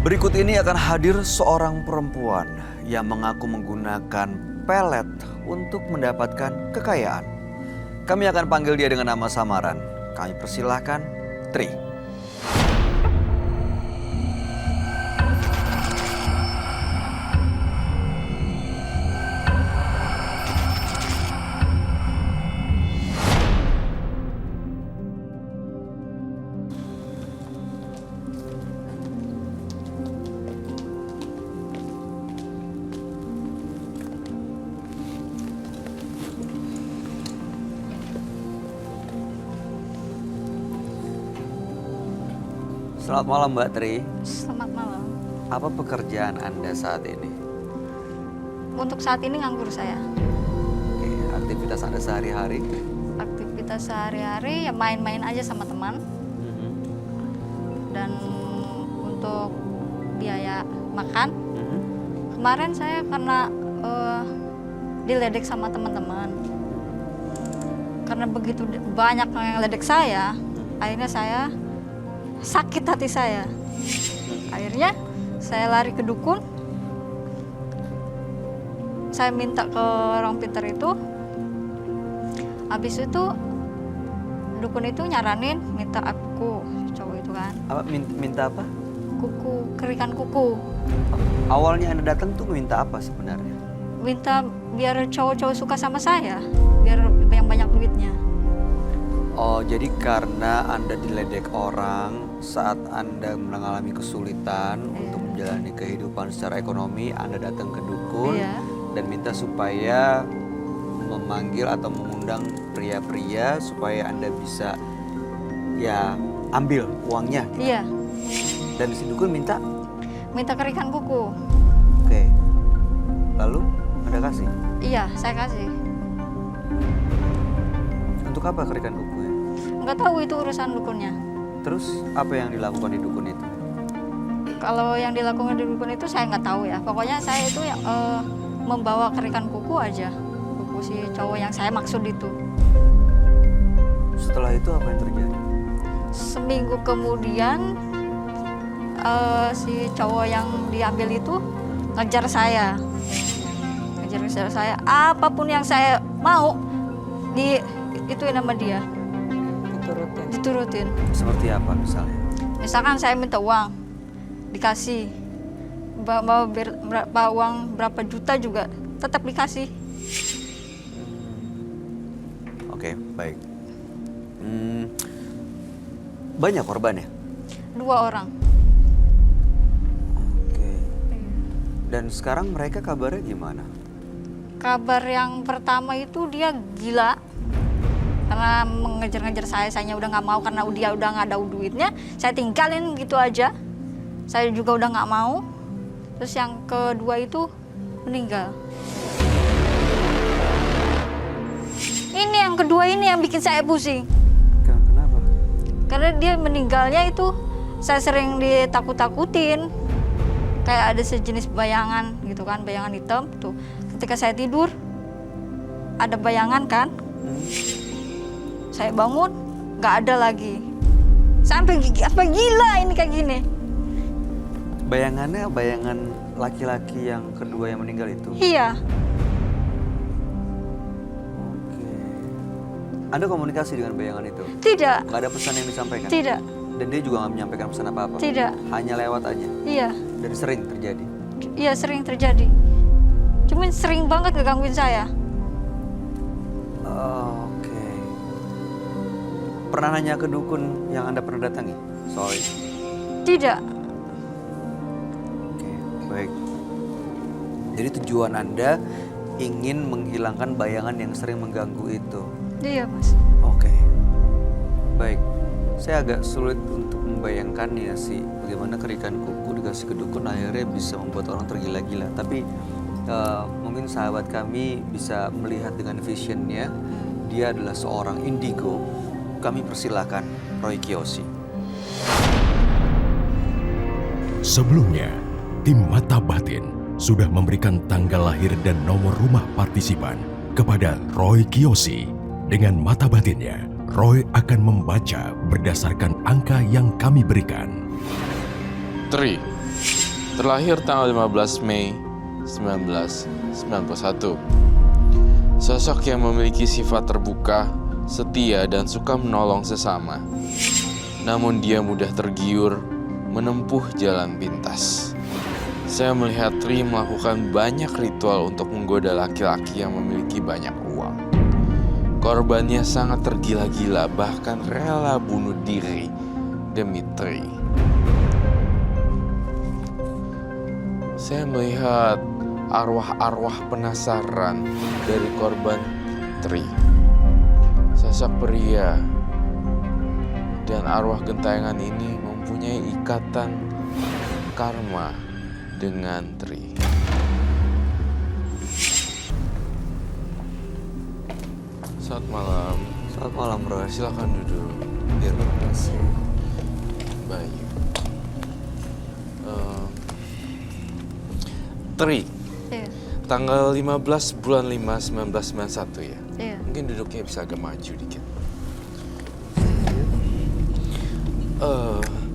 Berikut ini akan hadir seorang perempuan yang mengaku menggunakan pelet untuk mendapatkan kekayaan. Kami akan panggil dia dengan nama samaran. Kami persilahkan Tri. Selamat malam Mbak Tri. Selamat malam. Apa pekerjaan Anda saat ini? Untuk saat ini nganggur saya. Oke, aktivitas Anda sehari-hari? Aktivitas sehari-hari ya main-main aja sama teman. Dan untuk biaya makan, kemarin saya karena diledek sama teman-teman. Karena begitu banyak yang ledek saya, akhirnya saya sakit hati saya. Akhirnya saya lari ke dukun. Saya minta ke orang pintar itu. Habis itu dukun itu nyaranin minta kuku cowok itu kan. Apa minta apa? Kuku, kerikan kuku. Awalnya Anda datang tuh minta apa sebenarnya? Minta biar cowok-cowok suka sama saya, biar yang banyak duitnya. Oh, jadi karena Anda diledek orang saat Anda mengalami kesulitan untuk menjalani kehidupan secara ekonomi, Anda datang ke dukun dan minta supaya memanggil atau mengundang pria-pria supaya Anda bisa ya ambil uangnya. Iya. Dan si dukun minta Kerikan kuku. Oke. Lalu Anda kasih? Iya, saya kasih. Untuk apa kerikan kuku? Nggak tahu itu urusan dukunnya. Terus apa yang dilakukan di dukun itu? Kalau yang dilakukan di dukun itu saya nggak tahu ya. Pokoknya saya itu yang membawa kerikan kuku aja. Kuku si cowok yang saya maksud itu. Setelah itu apa yang terjadi? Seminggu kemudian si cowok yang diambil itu ngejar saya. Ngejar saya. Apapun yang saya mau ituin sama dia. Diturutin. Seperti apa misalnya? Misalkan saya minta uang, dikasih. Mau berapa uang, berapa juta juga tetap dikasih. Oke, baik. Banyak korban ya? 2 orang. Oke. Dan sekarang mereka kabarnya gimana? Kabar yang pertama itu dia gila. Karena mengejar-ngejar saya udah nggak mau karena dia udah nggak ada duitnya. Saya tinggalin gitu aja. Saya juga udah nggak mau. Terus yang kedua itu meninggal. Ini yang kedua ini yang bikin saya pusing. Kenapa? Karena dia meninggalnya itu saya sering ditakut-takutin. Kayak ada sejenis bayangan gitu kan, bayangan hitam tuh. Ketika saya tidur ada bayangan kan. Saya bangun, nggak ada lagi. Sampai apa gila ini kayak gini. Bayangannya bayangan laki-laki yang kedua yang meninggal itu? Iya. Oke. Anda komunikasi dengan bayangan itu? Tidak. Nggak ada pesan yang disampaikan? Tidak. Dan dia juga nggak menyampaikan pesan apa-apa? Tidak. Hanya lewat aja? Iya. Dan sering terjadi? Iya sering terjadi. Cuman sering banget ngegangguin saya. Oke. Pernah nanya ke dukun yang Anda pernah datangi soal itu? Tidak. Oke, baik. Jadi tujuan Anda ingin menghilangkan bayangan yang sering mengganggu itu? Iya mas. Oke, baik. Saya agak sulit untuk membayangkan ya sih bagaimana kerikan kuku dikasih ke dukun akhirnya bisa membuat orang tergila-gila. Tapi mungkin sahabat kami bisa melihat dengan visionnya. Dia adalah seorang indigo. Kami persilahkan Roy Kiyoshi. Sebelumnya, tim Mata Batin sudah memberikan tanggal lahir dan nomor rumah partisipan kepada Roy Kiyoshi. Dengan mata batinnya, Roy akan membaca berdasarkan angka yang kami berikan. Tri, Terlahir tanggal 15 Mei 1991. Sosok yang memiliki sifat terbuka, setia, dan suka menolong sesama. Namun dia mudah tergiur menempuh jalan pintas. Saya melihat Tri melakukan banyak ritual untuk menggoda laki-laki yang memiliki banyak uang. Korbannya sangat tergila-gila, bahkan rela bunuh diri demi Tri. Saya melihat arwah-arwah penasaran dari korban Tri. Sosok pria dan arwah gentayangan ini mempunyai ikatan karma dengan Tri. Selamat malam. Selamat malam, Roy. Silakan duduk. Terima kasih. Bayu. Tri, Iya. tanggal 15 bulan 5 1991 ya? Iya. Mungkin duduknya bisa agak maju dikit.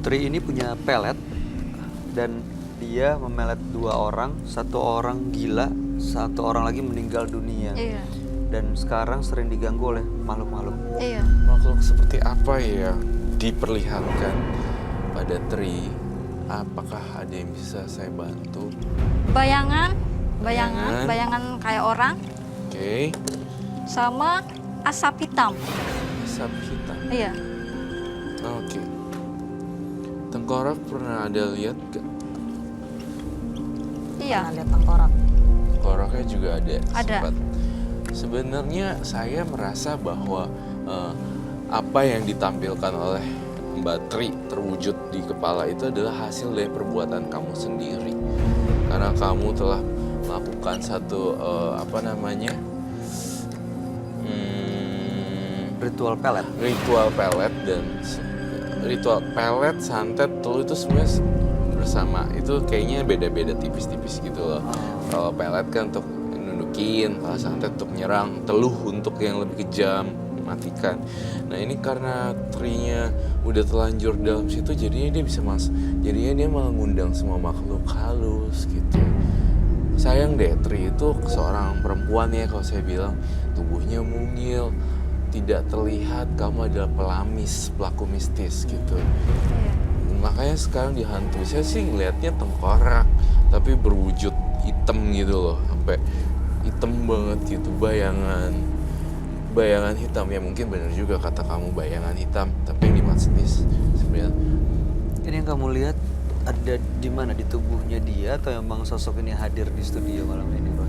Tri ini punya pelet dan dia memelet 2 orang, 1 orang gila, 1 orang lagi meninggal dunia. Iya. Dan sekarang sering diganggu oleh makhluk-makhluk. Iya. Makhluk seperti apa ya diperlihatkan pada Tri? Apakah ada yang bisa saya bantu? Bayangan Bayangan. kayak orang Oke. sama asap hitam. Asap hitam. Iya. Oke. Tengkorak pernah ada lihat gak? Iya. Pernah lihat tengkorak. Tengkoraknya juga ada. Ada. Sempat. Sebenarnya saya merasa bahwa apa yang ditampilkan oleh Mbak Tri terwujud di kepala itu adalah hasil dari perbuatan kamu sendiri. Karena kamu telah melakukan satu Ritual pelet. ritual pelet dan ritual pelet, santet, teluh itu semuanya bersama. Itu kayaknya beda-beda tipis-tipis gitu loh. Kalau pelet kan untuk nundukin, kalau santet untuk nyerang, teluh untuk yang lebih kejam, matikan. Nah ini karena Trinya udah telanjur dalam situ, jadinya dia bisa jadinya dia malah ngundang semua makhluk halus gitu. Sayang deh, Tri itu seorang perempuan ya, kalau saya bilang tubuhnya mungil, tidak terlihat kamu adalah pelamis, pelaku mistis gitu. Iya. Makanya sekarang dihantui, saya sih ngelihatnya tengkorak tapi berwujud hitam gitu loh, sampai hitam banget gitu, bayangan hitam. Ya mungkin benar juga kata kamu, bayangan hitam, tapi yang dimaksud sebenarnya Ini yang kamu lihat ada di mana, di tubuhnya dia atau emang sosok ini hadir di studio malam ini, Roy?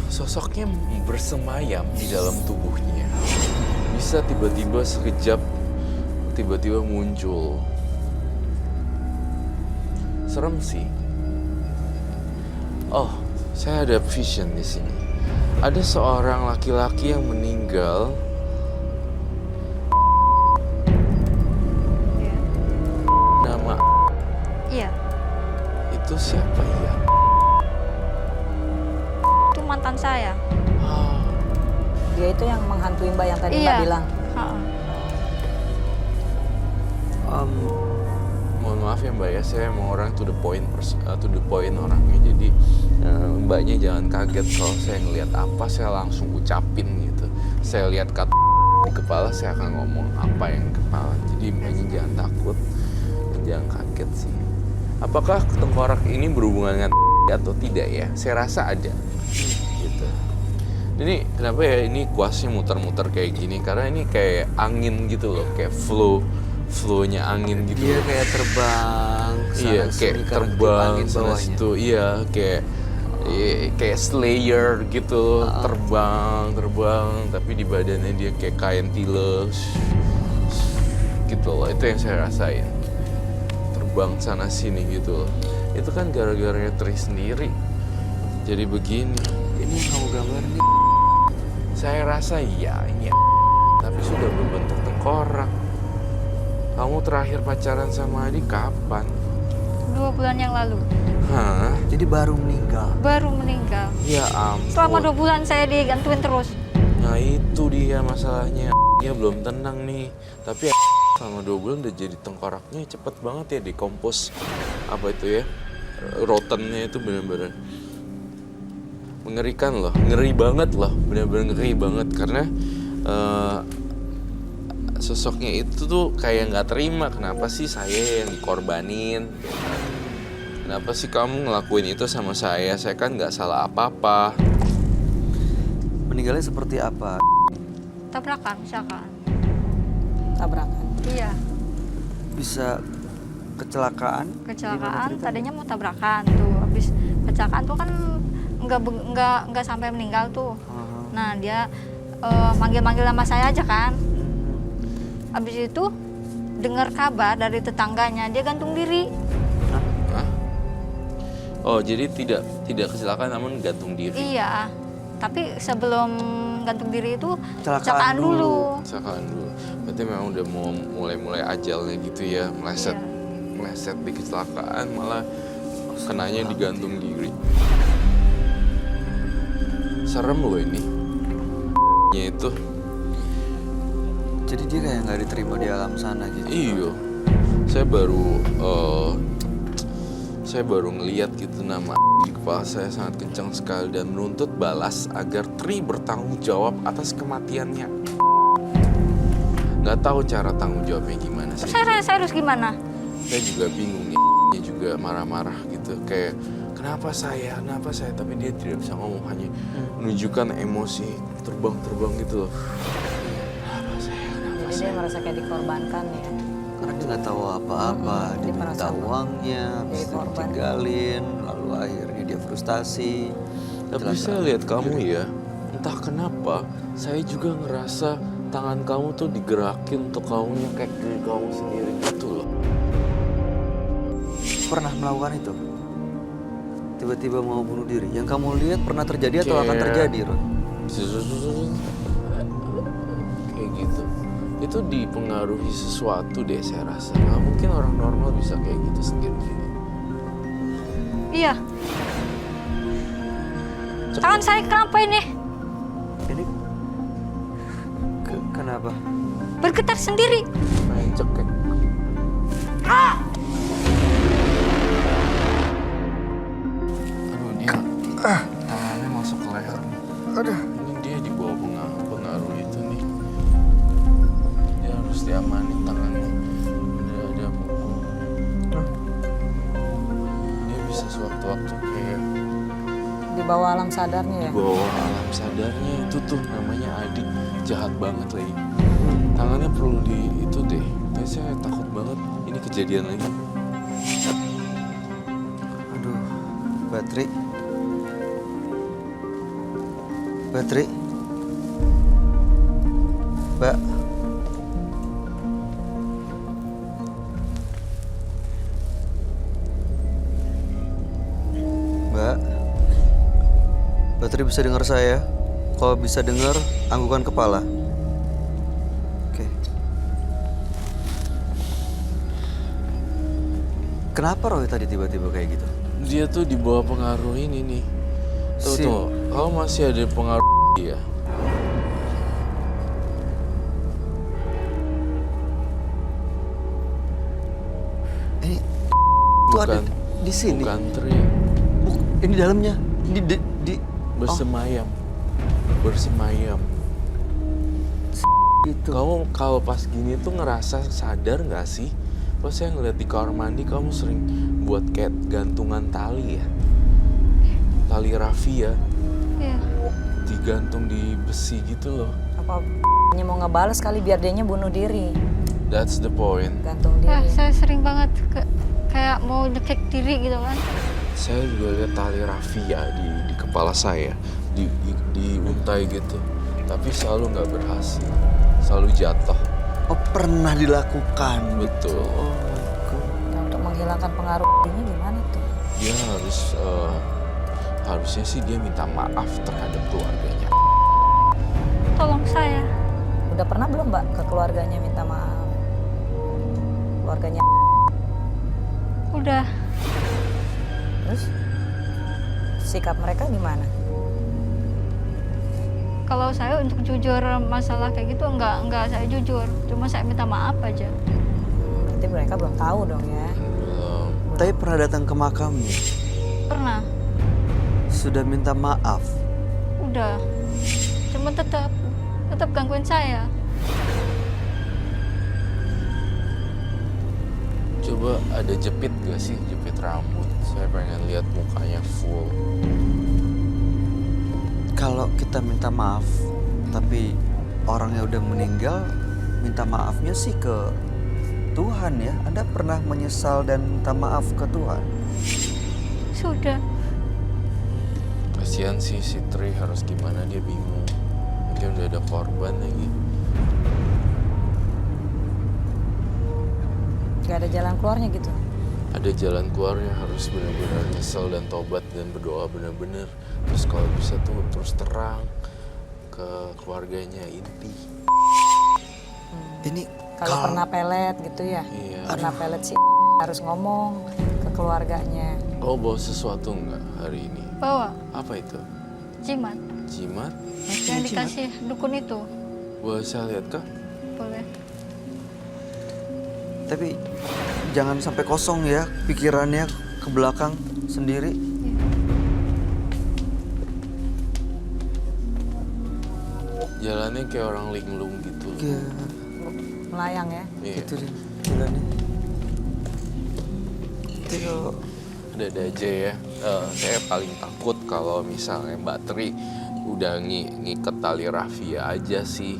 sosoknya bersemayam di dalam tubuhnya. Bisa tiba-tiba sekejap, tiba-tiba muncul. Serem sih. Oh, saya ada vision di sini. Ada seorang laki-laki yang meninggal. Iya. Nama Iya. itu siapa ya? Itu mantan saya. Ah, Dia itu yang menghantui Mbak yang tadi Mbak Iya. bilang. Ha-ha. mohon maaf ya Mbak ya, saya emang orang to the point orangnya. Jadi Mbaknya jangan kaget kalau saya ngelihat apa saya langsung ucapin gitu. Saya lihat kata di kepala saya akan ngomong apa yang di kepala. Jadi Mbaknya jangan takut, jangan kaget sih. Apakah tengkorak ini berhubungan dengan atau tidak ya? Saya rasa ada. Gitu. Ini kenapa ya ini kuasnya muter-muter kayak gini? Karena ini kayak angin gitu loh, kayak flow-nya angin gitu. Dia loh. kayak terbang kesana Iya, kesini kayak karena terbang angin sana bawahnya. situ. Iya, kayak Slayer gitu, terbang, tapi di badannya dia kayak kain tiles gitu loh. Itu yang saya rasain. Terbang sana sini gitu loh. Itu kan gara-garanya Tri sendiri. Jadi begini. Ini yang kamu gambar nih. Saya rasa iya, tapi sudah berbentuk tengkorak. Kamu terakhir pacaran sama Adi kapan? 2 bulan yang lalu. Hah? Jadi baru meninggal. Baru meninggal. Ya ampun. Selama 2 bulan saya digantuin terus. Nah itu dia masalahnya. Dia belum tenang nih. Tapi selama 2 bulan udah jadi tengkoraknya cepet banget ya, dikompos. Apa itu ya? rottennya itu benar-benar mengerikan loh, ngeri banget loh, benar-benar ngeri banget karena sosoknya itu tuh kayak nggak terima kenapa sih saya yang dikorbanin, kenapa sih kamu ngelakuin itu sama saya kan nggak salah apa-apa. Meninggalnya seperti apa? Tabrakan misalkan. Tabrakan. Iya, Bisa kecelakaan? kecelakaan tadinya mau tabrakan tuh. Habis kecelakaan tuh kan nggak sampai meninggal tuh. Nah, dia manggil-manggil nama saya aja kan. Habis itu dengar kabar dari tetangganya dia gantung diri. Hah? Oh, jadi tidak kecelakaan namun gantung diri. Iya, tapi sebelum gantung diri itu Kecelakaan kecelakaan dulu. Kecelakaan dulu. Berarti memang udah mau mulai ajalnya gitu ya, meleset di kecelakaan malah kenanya digantung diri. Serem loh ini. Itu. Jadi dia kayak nggak diterima di alam sana gitu. Iya. Saya baru ngeliat gitu nama di kepala saya sangat kencang sekali dan menuntut balas agar Tri bertanggung jawab atas kematiannya. Nggak tahu cara tanggung jawabnya gimana sih. Saya harus gimana? Saya juga bingung nih. Dia juga marah-marah gitu kayak kenapa saya, tapi dia tidak bisa ngomong, hanya menunjukkan emosi terbang gitu loh. Jadi dia merasa kayak dikorbankan ya. Karena dia nggak tahu apa-apa, dia minta merasa uangnya, habis itu korban. ditinggalin, lalu akhirnya dia frustasi. Tapi saya lihat kamu ya, entah kenapa saya juga ngerasa tangan kamu tuh digerakin untuk kamu nyekek diri kamu sendiri gitu loh. Pernah melakukan itu? Tiba-tiba mau bunuh diri. Yang kamu lihat pernah terjadi atau akan terjadi, Ron? Kayak gitu. Itu dipengaruhi sesuatu deh saya rasa. Nggak mungkin orang normal bisa kayak gitu sendiri. Iya. Tangan saya kenapa ini? Ini kenapa? Bergetar sendiri. Main cekek. Aduh, dia tangannya masuk ke leher. Aduh. Ini dia di bawah pengaruh itu nih. Dia harus diamanin tangannya. Udah ada pukul. Dia bisa sewaktu-waktu kayak Di bawah alam sadarnya ya. di bawah alam sadarnya itu tuh namanya adik jahat banget lagi. Tangannya perlu di itu deh. Tapi saya takut banget ini kejadian lagi. Aduh, Batri. Mbak. Mbak. Batri bisa dengar saya? Kalau bisa dengar, anggukan kepala. Oke. Kenapa Roy tadi tiba-tiba kayak gitu? Dia tuh di bawah pengaruh ini nih. Si- Tuh, kalau masih ada pengaruh dia. Ini itu ada Bukan. di sini. Bukan Tri. Ini dalamnya. Di Bersemayam. Bersemayam. gitu. Kamu kalau pas gini tuh ngerasa sadar nggak sih? Pas saya ngeliat di kamar mandi kamu sering buat kayak gantungan tali ya. Tali rafia Iya. digantung di besi gitu loh. Apa hanya mau ngebales kali biar dianya bunuh diri. That's the point. Gantung Ya, diri. saya sering banget kayak mau nyekek diri gitu kan. Saya juga lihat tali rafia di kepala saya, diuntai gitu. Tapi selalu nggak berhasil, selalu jatuh. Oh, pernah dilakukan. Betul. Oh my God. Nah, untuk menghilangkan pengaruh ini gimana tuh? Dia harusnya sih dia minta maaf terhadap keluarganya. Tolong saya. Udah pernah belum Mbak ke keluarganya minta maaf? Keluarganya. Udah. Terus sikap mereka gimana? Kalau saya untuk jujur masalah kayak gitu enggak saya jujur. Cuma saya minta maaf aja. Berarti mereka belum tahu dong ya. Belum. Tapi pernah datang ke makamnya? Pernah, Sudah minta maaf? udah. Cuma tetap gangguin saya. Coba ada jepit gak sih, jepit rambut? Saya pengen lihat mukanya full. Kalau kita minta maaf, tapi orang yang udah meninggal, minta maafnya sih ke Tuhan ya. Anda pernah menyesal dan minta maaf ke Tuhan? Sudah. Kasihan sih si Tri, harus gimana dia bingung. Mungkin udah ada korban lagi. Gak ada jalan keluarnya gitu. Ada jalan keluarnya, harus benar-benar nyesel dan tobat dan berdoa benar-benar. Terus kalau bisa tuh terus terang ke keluarganya inti. Ini Kalau pernah pelet gitu ya. Iya. Pernah pelet sih harus ngomong ke keluarganya. Oh, bawa sesuatu nggak hari ini? Bawa Apa itu? jimat Jimat? yang dikasih dukun itu. Boleh saya lihat kah? Boleh. tapi jangan sampai kosong ya pikirannya ke belakang sendiri. Jalannya kayak orang linglung gitu. Ya, Melayang ya. Iya. itu deh jalannya. Itu kalau Ada aja ya. Saya paling takut kalau misalnya Mbak Tri udah ngiket tali rafia aja sih.